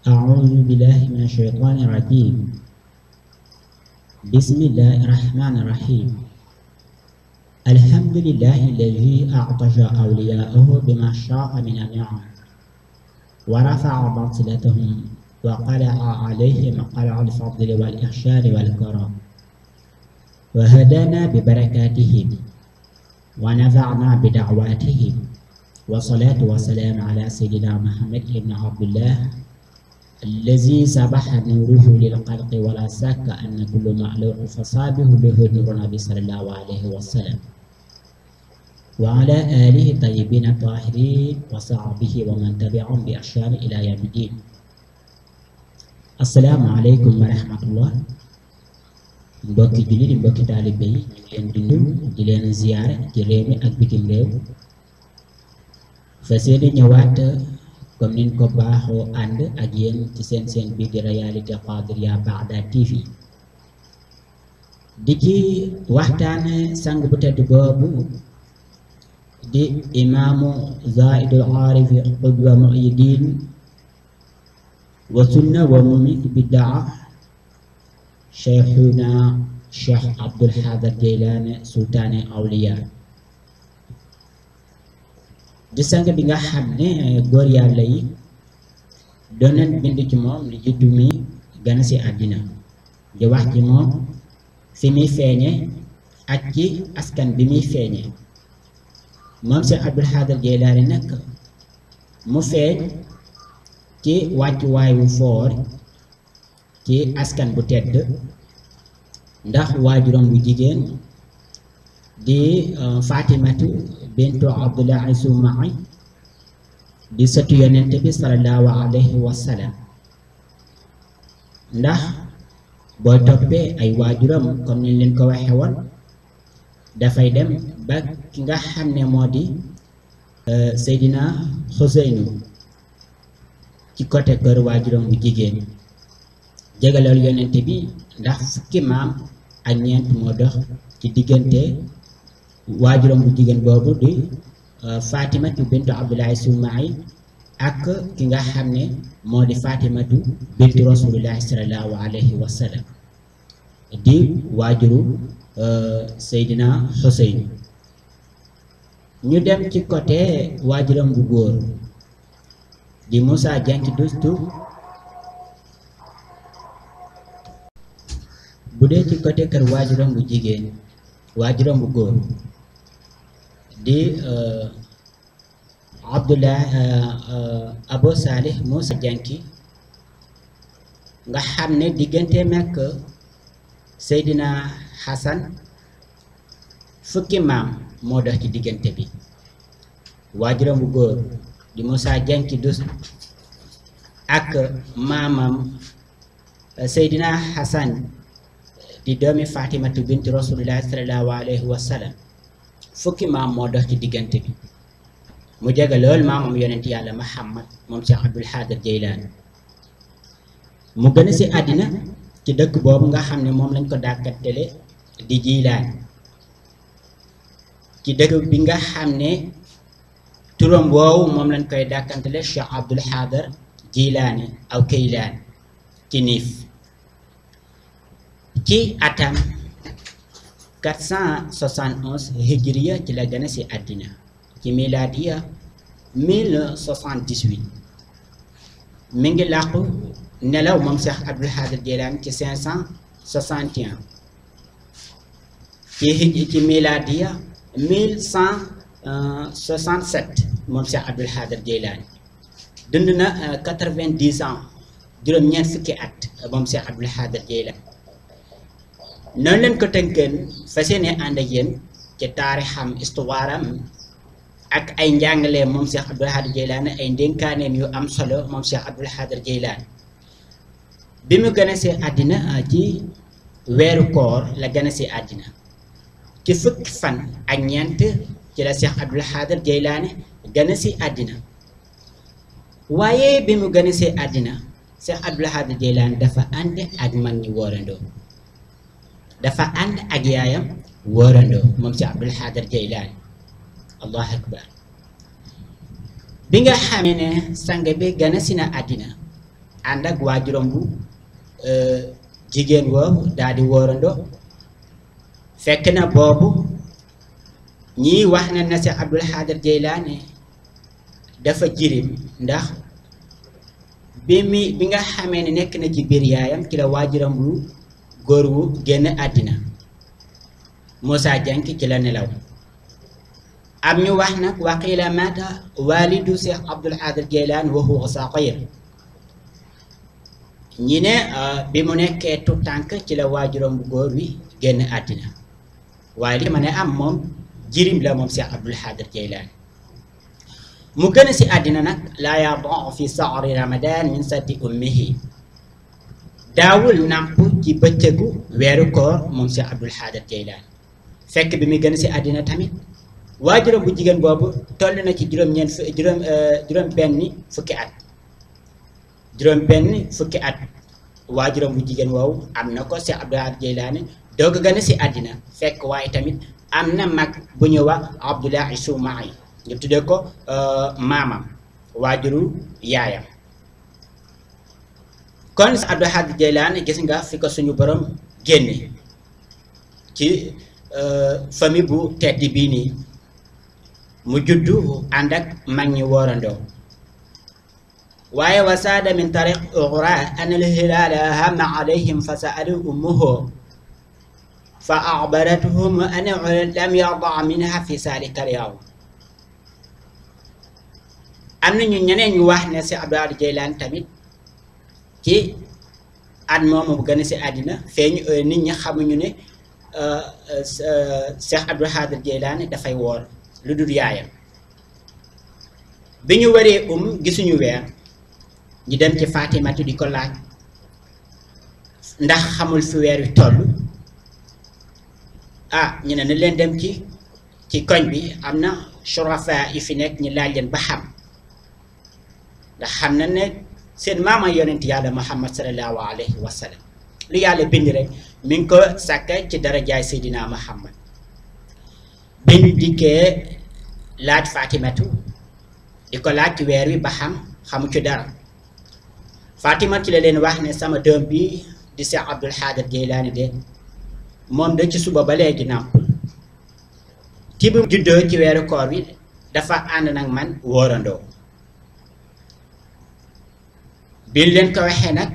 أعوذ بالله من الشيطان الرجيم. بسم الله الرحمن الرحيم. الحمد لله الذي أعطش أولياءه بما شاء من النعم ورفع منزلتهم وقلع عليهم قلع الفضل والإحسان والكرم وهدانا ببركاتهم ونفعنا بدعواتهم والصلاة والسلام على سيدنا محمد بن عبد الله الذي سبح نوره للخلق ولا شك أن كل مخلوق فصابه به نور النبي صلى الله عليه وسلم وعلى آله الطيبين الطاهرين وصحبه ومن تبعهم بإحسان إلى يوم الدين. السلام عليكم ورحمة الله. mbokki julli di mbokki taalibe yi ñu leen di nuyu di leen ziyaare ci réew mi ak bitim réew fa seeni ñëwaat comme niñ ko baaxoo ànd ak yéen ci seen bi di réalité Qadiriya Baghdad TV di ci waxtaane sang bu tedd boobu di imaamu Zaidul Aarifi qudwa mu'yidin wa sunna wa mumit biddaa Cheikhuna Cheikh Abdul Xaadir Jeylaani sultaane awliya di sang bi nga xam ne góor yàlla yi doon nañ bind ci moom li juddu mi gën a si àddina di wax ci moom fi muy feeñe ak ci askan bi muy feeñe moom Cheikh Abdul Xaadir Jeylaani nag mu feeñ ci wàccuwaay wu foor ci askan bu tedd ndax waajuram bu jigéen di Fatimatu bintu Abdullahi Sumai di sëtu yonent bi sallallahu alayhi wa sallam ndax boo toppee ay waajuram comme niñ leen ko waxe woon dafay dem ba ki nga xam ne moo di Seydina Xuseynu ci côté kër waajuram bu jigéen jegalool yonent bi ndax fukki maam ak ñeent moo dox ci diggante waajuram bu jigéen boobu di Fatimatu bintu Abdullahi Sumai ak ki nga xam ne moo di Fatimatu bintu Rasulillahi sallallahu alayhi wa sallam di waajuru Seydina Xuseyn ñu dem ci côté waajuram bu góor di Moussa Dianki Dustu bu dee ci côté kër waajuram bu jigéen waajuram bu góor di Abdullah Abu Salih Moussa Dianki nga xam ne diggante mekk Seydina Hassan fukki maam moo dox ci diggante bi waajuram bu góor di Moussa Dianki dus ak maamam Seydina Hassan di doomi Fatimatu bintu Rasulillahi sallallahu alayhi wa sallam fukki maam moo dox ci diggante bi mu jege lool maamam yonent yàlla Muhammad moom Cheikh Abdul Xaadir Jeylaani mu gën a si àddina ci dëkk boobu nga xam ne moom lañ ko dàkkantele di Jeylaani ci dëkk bi nga xam ne turam woowu moom lañ koy dàkkantele Cheikh Abdul Xaadir Jeylaani aw Keylaani ci niif ci atam 471 hijriya ci la gën a si àddina ci miladiya 1078 mi ngi làqu nelaw moom Cheikh Abdul Xaadir Jeylaani ci 561 ci miladiya 1167 moom Cheikh Abdul Xaadir Jeylaani dund na 90 ans juróom-ñeent fukki at moom Cheikh Abdul Xaadir Jeylaani noonu leen ko tënkeen fas yéene ànd ak yéen ci taarixam histoire am ak ay njàngaleem moom Cheikh Abdul Xaadir Jeylaani ay ndénkaaneem yu am solo moom Cheikh Abdul Xaadir Jeylaani bi mu gën a see àddina ci weeru koor la gën a see àddina ci fukki fan ak ñeent ci la Cheikh Abdul Xaadir Jeylaani gën a see àddina waaye bi mu gën a see àddina Cheikh Abdul Xaadir Jeylaani dafa ànd ak mag ñi woorandoo dafa ànd ak yaayam wóorandoo moom Cheikh Abdul Xaadir Jeylaani allahu akbar bi nga xamee ne sang bi gën a si na àddina ànd ak waajuram bu jigéen woowu daal di wóorandoo fekk na boobu ñii wax na ne Cheikh Abdul Xaadir Jeylaani dafa jirim ndax bi nga xamee ne nekk na ci biir yaayam ci la waajuram bu góor wu génn àddina Moussa Diank ci la nelaw am ñu wax nag waqiila maata walidu Cheikh Abdul Xaadir Jeylaani wa huwa saqiir ñi ne bi mu nekkee tout tànk ci la waajuram bu góor wi génn àddina waaye li ma ne am moom jirim la moom Cheikh Abdul Xaadir Jeylaani mu gën a si àddina nag laa yardaa fi sahri ramadan min sati ummihi daawul nàmp ci bëccëgu weeru koor moom Cheikh Abdul Xaadir Jeylaani fekk bi muy gën a si àddina tamit waajuram bu jigéen boobu toll na ci juróom benn fukki at waajuram bu jigéen woowu am na ko Cheikh Abdul Xaadir Jeylaani doog a gën a si àddina fekk waaye tamit am na mag bu ñu wax Abdullahi Soumaay ñu tuddee ko maamam waajuru yaayam kon Abdul Xaadir Jeylaani gis nga fi ko suñu borom génne ci famille bu tedd bii nii mu juddu ànd ak mag ñi woorandoo waaye wasaada min tariq uxra an al hilaala hama alayhim fa saalu ummuhu fa axbarathum annahu lam yarda minha fi zaalika al-yawm am na ñu ñeneen ñu wax ne si Abdul Xaadir Jeylaani tamit ci at moomu bu gën a si àddina feeñ nit ñi xamuñu ne Cheikh Abdul Xaadir Jeylaani dafay woor lu dul yaayam bi ñu waree gisuñu weer ñu dem ci Fatimatu di ko laaj ndax xamul fi weer wi toll ñu ne na leen dem ci koñ bi am na shurafa yi fi nekk ñu laaj leen ba xam ndax xam na ne seen maama yonent yàlla Muhammad sallallahu alayhi wa sallam lu yàlla bind rek mi ngi ko sàkka ci darajaay Seydina Muhammad biñ dikkee laaj Fatimatu di ko laaj ci weer wi ba xamu ci dara Fatima ci la leen wax ne sama doom bi di Cheikh Abdul Xaadir Jeylaani de moom de ci suba ba léegi nàmpul ci bu juddoo ci weeru koor bi dafa ànd nag man wóorandoo biñ leen ko waxee nag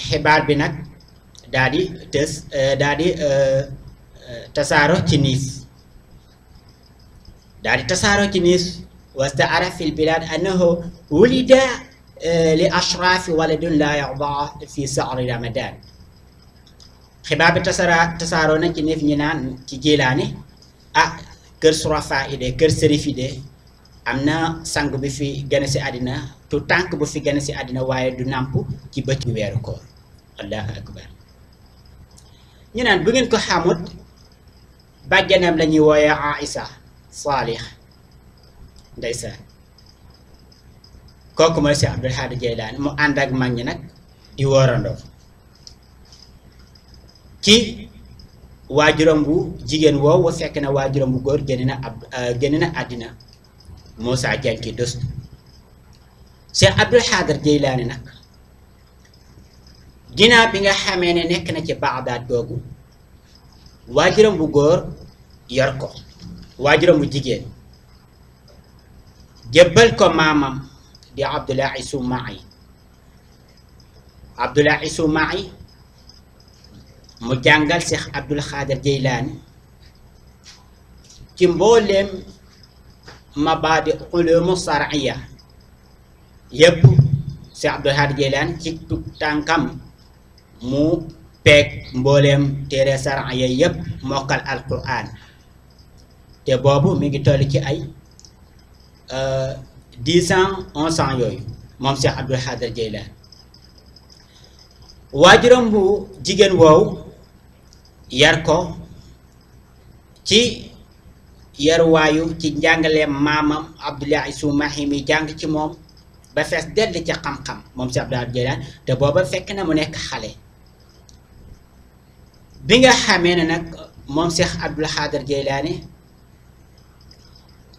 xibaar bi nag daal di tasaaro ci niis wastaara fi lbilad annahu wulida li ashraafi waladun la yardaa fi sahri ramadan xibaar bi tasaaroo na ci neef ñi naan ci Jeylaani kër surafa yi de kër sërif yi de am na sang bi fi gën si àddina tout tànk bu fi gën si àddina waaye du nàmp ci bëccëgu weeru koor allahu akbar ñu naan bu ngeen ko xamut bàjjanam la ñuy wooye Aïsa Saalih ndeysaan kooku mooy si Abdul Xaadir Jeylaani mu ànd ak mag ñi nag di woorandoo ci waajuram bu jigéen woowu fekk na waajuram bu góor génn na àddina Moussa Diank dostu Cheikh Abdul Xaadir Jeylaani nag ginnaaw bi nga xamee ne nekk na ci Bagdaad googu waajuram bu góor yor ko waajuram bu jigéen jébbal ko maamam di Abdullahi Soumaay mu jàngal Cheikh Abdul Xaadir Jeylaani ci mbooleem mabaadi ulumu sar'iya yépp Cheikh Abdul Xaadir Jeylaani ci tànkam mu peeg mbooleem téere sar'iya yépp mokkal alquran te boobu mi ngi toll ci ay 10 ans 11 ans yooyu moom Cheikh Abdul Xaadir Jeylaani waajuram bu jigéen woowu yar ko ci yaruwaayu ci njàngaleem maamam Abdullahi Soumahi mi jàng ci moom ba fees dell ci xam-xam moom Cheikh Abdul Xaadir Jeylaani te booba fekk na mu nekk xale bi nga xamee ne nag moom Cheikh Abdul Xaadir Jeylaani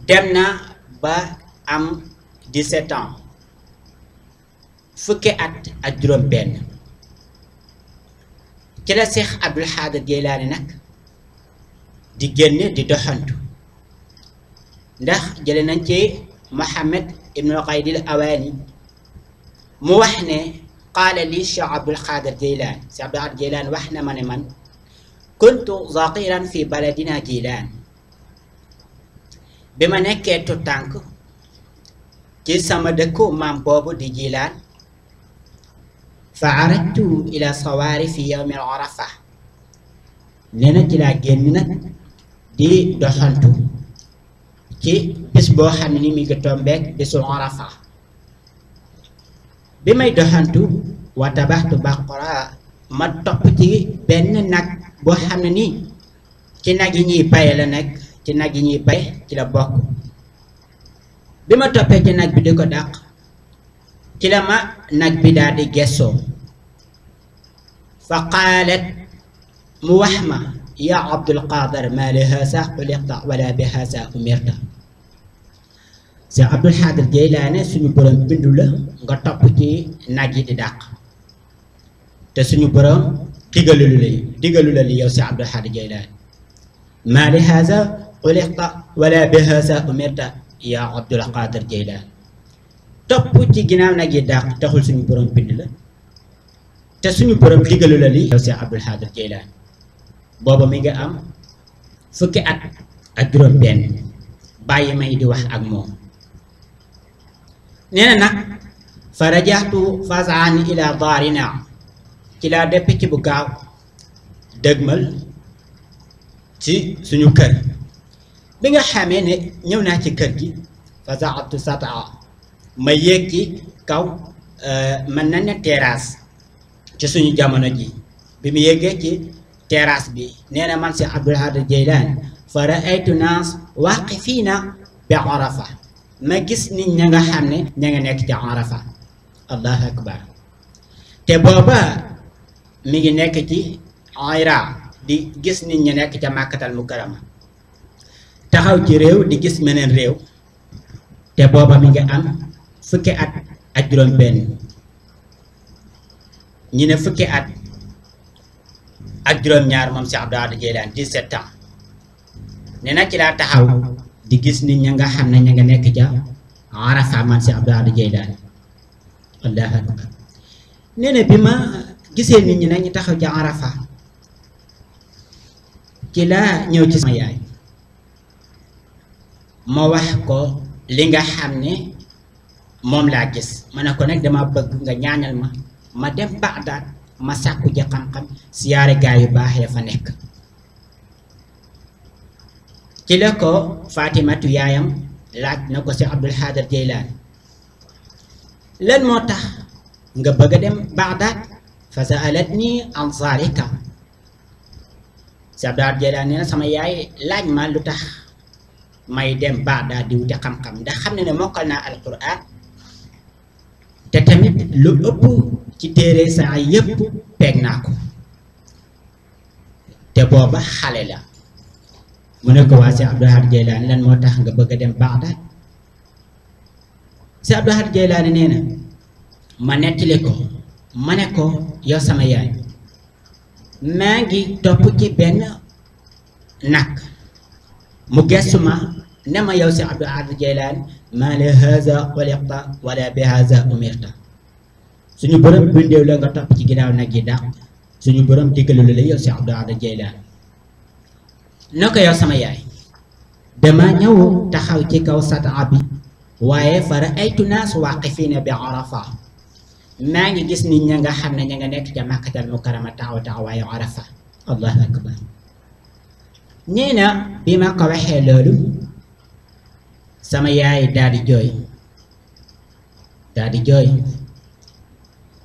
dem na ba am 17 ans fukki at ak juróom benn ci la Cheikh Abdul Xaadir Jeylaani nag di génn di doxantu ndax jële nañ ci Muhammad ibnul Qaydil Awaani mu wax ne qaala li Cheikh Abdul Xaadir Jeylaani Cheikh Abdul Xaadir Jeylaani wax na ma ne man kuntu zaqiran fi baladina Jeylaan bi ma nekkee tutànk ci sama dëkku maam boobu di Jeylaan fa arajtu ila sawaari fi yawmi arafa nee na ci laa génn nag di doxantu ci bis boo xam ne ni mi ngi tombeek bisul arafa bi may doxantu wa tabaxtu baqara ma topp ci benn nag boo xam ne nii ci nag yi ñuy baye la nekk ci nag yi ñuy baye ci la bokk bi ma toppee ci nag bi di ko dàq ci la ma nag bi daal di gessoo fa qaalat mu wax ma yaa Abdul Qaadir maa li haasa xuliqta wala bi haasa umirta Cheikh Abdul Xaadir Jeylaani suñu borom bindu la nga topp ci nag yi di dàq te suñu borom digalu la li yow Cheikh Abdul Xaadir Jeylaani maa li haasa xuliqta wala bi haasa umirta yaa Abdul Qaadir Jeylaani topp ci ginnaaw nag yi dàq taxul suñu borom bind la te suñu borom digalu la li yow Cheikh Abdul Xaadir Jeylaani booba mi nga am fukki at ak juróom benn bàyyi may di wax ak moom nee na nag fa rajaxtu fasaan ila daarina ci laa depp ci bu gaaw dëgmal ci suñu kër bi nga xamee ne ñëw naa ci kër gi fa zaatu sataa ma yéeg ci kaw mën na ne terrasse ci suñu jamono ji bi mu yéegee ci terrasse bi nee na man si Abdul Xaadir Jeylaani fa raaytu naas waaqifiina bi Arafa ma gis nit ña nga xam ne ña nga nekk ci Arafa allahu akbar te booba mi ngi nekk ci Ayra di gis nit ñi nekk ca Màkkatal Mukarrama taxaw ci réew di gis meneen réew te booba mi ngi am fukki at ak juróom benn ñi ne fukki at ak juróom-ñaar moom si Abdul Xaadir Jeylaani 17 ans ne na ci laa taxaw di gis nit ña nga xam ne ña nga nekk ca Arafa man si Abdul Xaadir Jeylaani allahu akbar nee na bi ma gisee nit ñi nag ñu taxaw ca Arafa ci laa ñëw ci sama yaay ma wax ko li nga xam ne moom laa gis ma ne ko nag dama bëgg nga ñaanal ma dem Bagdad ma sàkku ji xam-xam siyaare gaa yu baax ya fa nekk ci la ko Fatimatu yaayam laaj na ko si Abdul Xaadir Jeylaani lan moo tax nga bëgg a dem Bagdad fa sa'alatni an zalika si Abdul Xaadir Jeylaani nee na sama yaay laaj ma lu tax may dem Bagdad di wuti xam-xam ndax xam ne ne mokkal naa alquran te tamit lu ëpp ci téere saa yëpp peeg naa ko te booba xale la mu ne ko waa si Abdul Xaadir Jeylaani lan moo tax nga bëgg a dem Bagdad si Abdul Xaadir Jeylaani nee na ma nettali ko ma ne ko yow sama yaay maa ngi topp ci benn nag mu gestu ma ne ma yow si Abdul Xaadir Jeylaani maa li haza xuliqta wala bi haza umirta suñu borom bindeew la nga topp ci ginnaaw nag yi dàq suñu borom diggalu la yow si Abdul Xaadir Jeylaani na ko yow sama yaay dama ñëw taxaw ci kaw sataa bi waaye fa raaytu naas waaqifiina bi Arafa maa ngi gis nit ña nga xam ne ña nga nekk ca Makkatal Mukarrama taxawaayu Arafa allahu akbar nee na bi ma ko waxee loolu sama yaay daal di jooy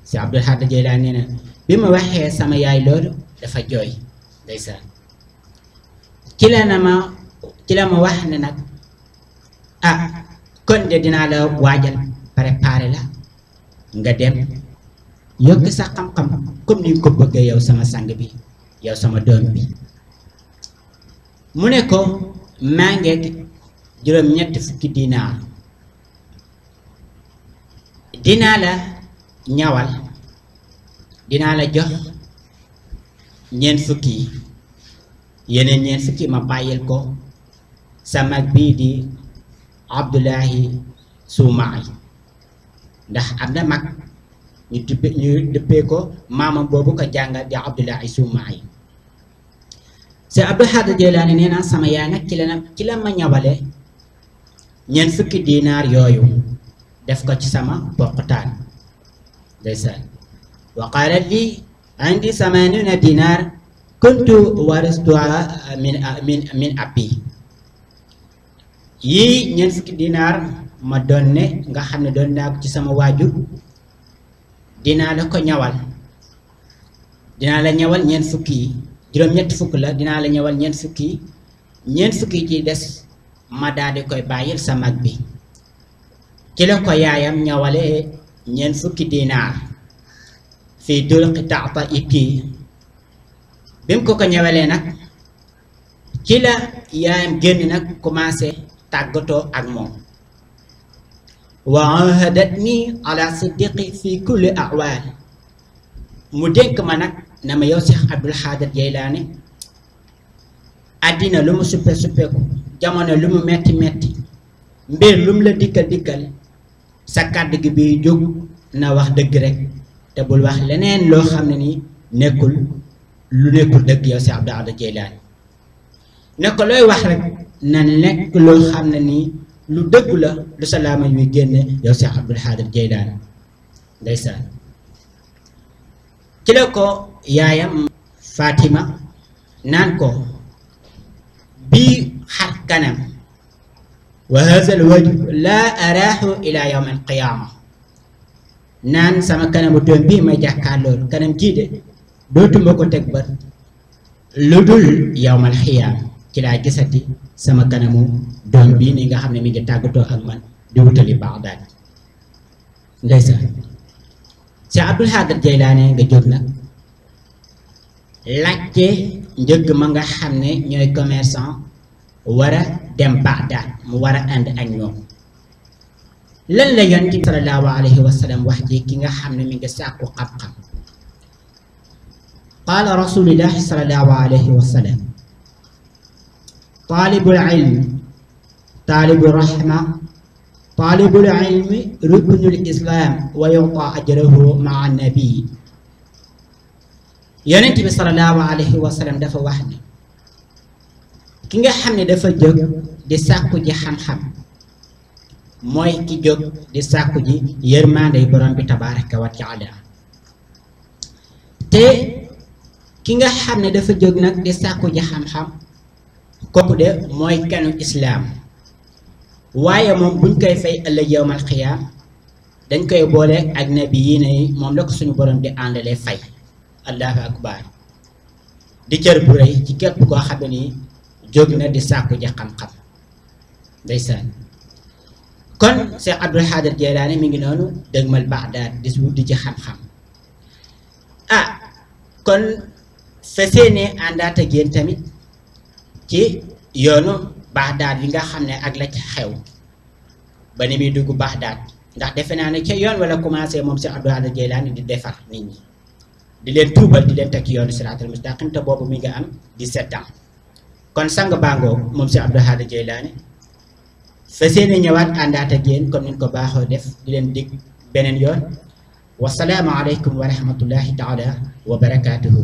si Abdul Xaadir Jeylaani nee na bi ma waxee sama yaay loolu dafa jooy ndeysaan ci la ma wax ne nag ah kon de dinaa la waajal préparé la nga dem yokk sa xam-xam comme ni nga ko bëggee yow sama sang bi yow sama doom bi mu ne ko maa ngeeg juróom-ñetti fukki dinaa la ñawal dinaa la jox ñeent fukki yeneen ñeent fukki ma bàyyil ko sa mag bii di Abdullahi Sumaay ndax am na mag ñu dëppee ko maamam boobu ko jàngal di Abdullahi Sumaay Seex Abdul Xaadir Jeylaani nee naa sama yaay nag ci la ma ñawale ñeent fukki dinaar yooyu def ko ci sama poqtaan ndeysaan wa qaala li indi 80 dinaar kuntu waristuha min abi yii ñeent fukki dinaar ma doon ne nga xam ne doon naa ko ci sama waajur dinaa la ko ñawal dinaa la ñawal ñeent fukki yi juróom-ñetti fukk la dinaa la ñawal ñeent fukki ci des ma daal di koy bàyyil sa mag bi ci la ko yaayam ñawale ñeent fukki dinaar fii dulqi taata ikki bi mu ko ñawalee nag ci la yaayam génn nag commencé tàggatoo ak moom wa ahadatni ala siddiqi fi kulli ahwal mu dénk ma nag na ma yow Seex Abdul Xaadir Jeylaani àddina lu mu suppeeku jamono lu mu metti mbir lu mu la dikkal sa kàddu gi bi jóg na wax dëgg rek te bul wax leneen loo xam ne ni nekkul dëgg yow Seex Abdul Xaadir Jeylaani ne ko looy wax rek na nekk loo xam ne nii lu dëggu la lu salaama yuy génne yow Seex Abdul Xaadir Jeylaani ndeysaan ci la ko yaayam Fatima naan ko bii xar kanam wa haza al wajh laa araahu ila yawm al qiyaama naan sama kanamu doom bii may jàkkaarlool kanam jii de dootuma ko teg bët lu dul yawmal xiyaam ci laa gisati sama kanamu doom bii ni nga xam ne mi ngi tàggatoo ak man di wutali Bagdaad ndeysaan Seex Abdul Xaadir Jeylaani nga jóg nag laajte njëgg ma nga xam ne ñooy commerçant war a dem Bagdaad mu war a ànd ak ñoom lan la Yonent bi sallallahu alayhi wa sallam wax ci ki nga xam ne mi ngi sàkku xam-xam qaala rasuulullahi sallallahu alayhi wa sallam taalibul ilmi taalibur rahma taalibul ilmi ruknul islam wa yu'ta ajrahu ma'a nabi Yonent bi sallallahu alayhi wa sallam dafa wax ne ki nga xam ne dafa jóg di sàkku ji xam-xam mooy ki jóg di sàkku ji yërmande borom bi tabaraka wa taala te ki nga xam ne dafa jóg nag di sàkku ji xam-xam kooku de mooy kanu islaam waaye moom buñ koy fay ëllëg yawmal xiyaam dañ koy boole ak nabi yi ne moom la ko suñu borom di àndalee fay allahu akbar di cër bu rëy ci képp koo xam ne nii jóg na di sàkku ji xam-xam ndeysaan kon Seex Abdul Xaadir Jeylaani mi ngi noonu dëgmal Bagdaad di wuti ci xam-xam kon fesee ne àndaat ak yéen tamit ci yoonu Bagdaad yi nga xam ne ak la ca xew ba ni muy dugg Bagdaad ndax defe naa ne ca yoon wala commencé moom Seex Abdul Xaadir Jeylaani di defar nit ñi di leen tuubal di leen teg ci yoonu siraatal mustaqim te boobu mi nga am 17 ans kon sang bàngoo moom Seex Abdul Xaadir Jeylaani fesee ne ñëwaat àndaat ak yéen comme niñ ko baaxoo def di leen dig beneen yoon wasalaamu aleykum wa rahmatullahi taala wa barakaatuhu